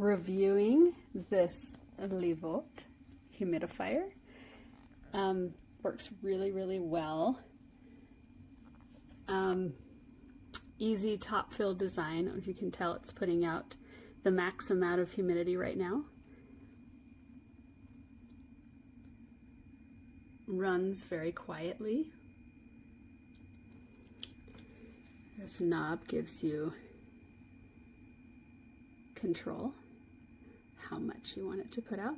reviewing this LEVOIT humidifier. Works really, really well. Easy top fill design. As you can tell, it's putting out the max amount of humidity right now. Runs very quietly. This knob gives you control how much you want it to put out.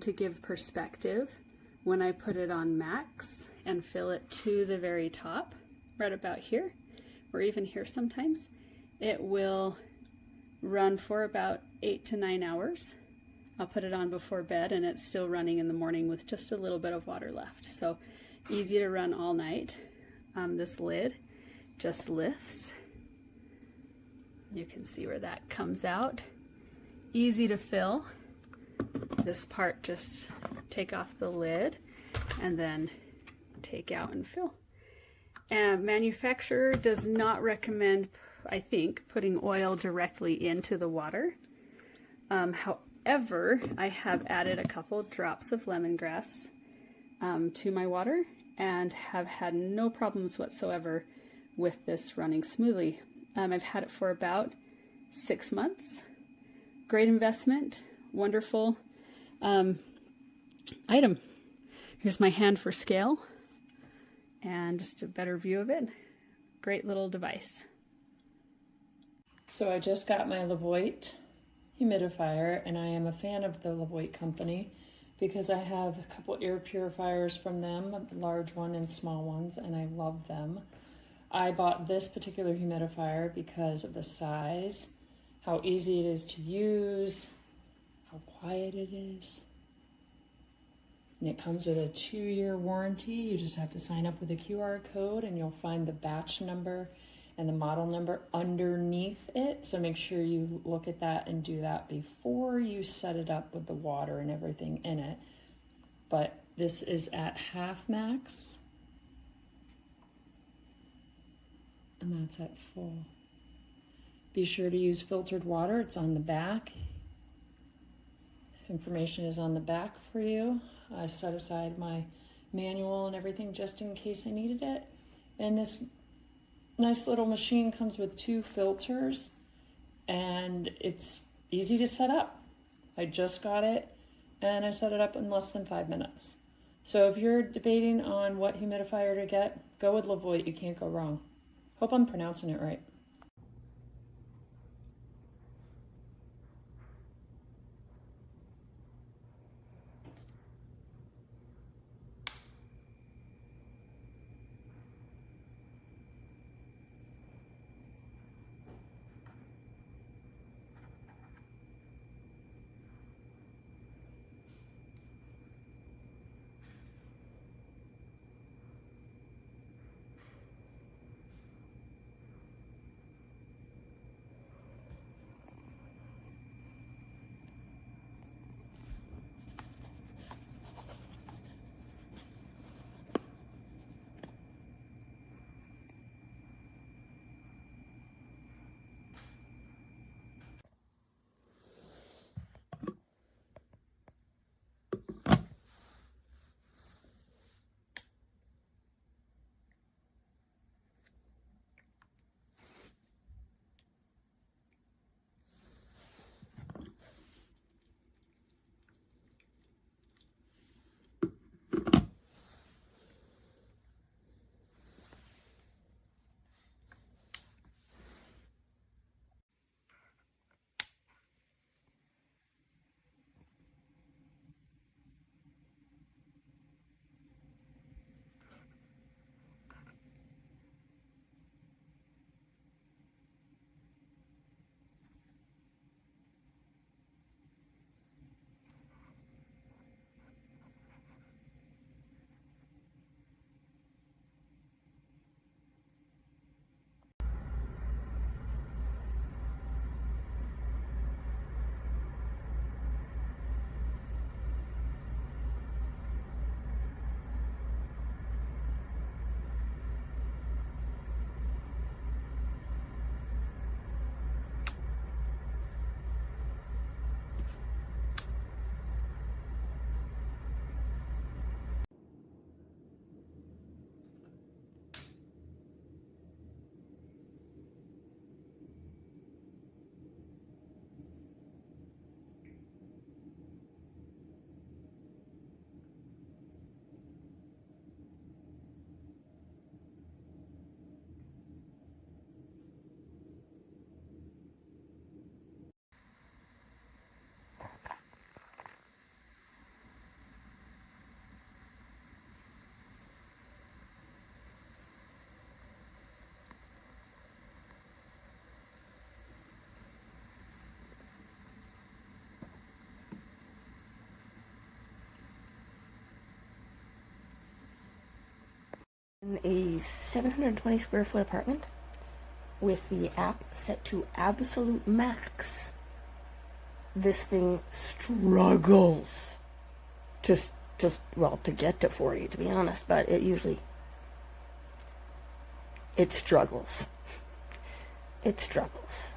To give perspective, when I put it on max and fill it to the very top, right about here, or even here sometimes, it will run for about 8 to 9 hours. I'll put it on before bed and it's still running in the morning with just a little bit of water left. So easy to run all night. This lid just lifts. You can see where that comes out. Easy to fill. This part, just take off the lid and then take out and fill. And manufacturer does not recommend, I think, putting oil directly into the water. However, I have added a couple drops of lemongrass to my water and have had no problems whatsoever with this running smoothly. I've had it for about 6 months. Great investment, wonderful item. Here's my hand for scale and just a better view of it. Great little device. So I just got my LEVOIT humidifier, and I am a fan of the LEVOIT company because I have a couple air purifiers from them, a large one and small ones, and I love them. I bought this particular humidifier because of the size, how easy it is to use, how quiet it is. And it comes with a 2-year warranty. You just have to sign up with a QR code and you'll find the batch number and the model number underneath it. So make sure you look at that and do that before you set it up with the water and everything in it. But this is at half max. And that's at full. Be sure to use filtered water. It's on the back. Information is on the back for you. I set aside my manual and everything just in case I needed it. And this nice little machine comes with 2 filters and it's easy to set up. I just got it and I set it up in less than 5 minutes. So if you're debating on what humidifier to get, go with LEVOIT. You can't go wrong. Hope I'm pronouncing it right. In a 720 square foot apartment with the app set to absolute max, this thing struggles to get to 40, to be honest, but it struggles. It struggles.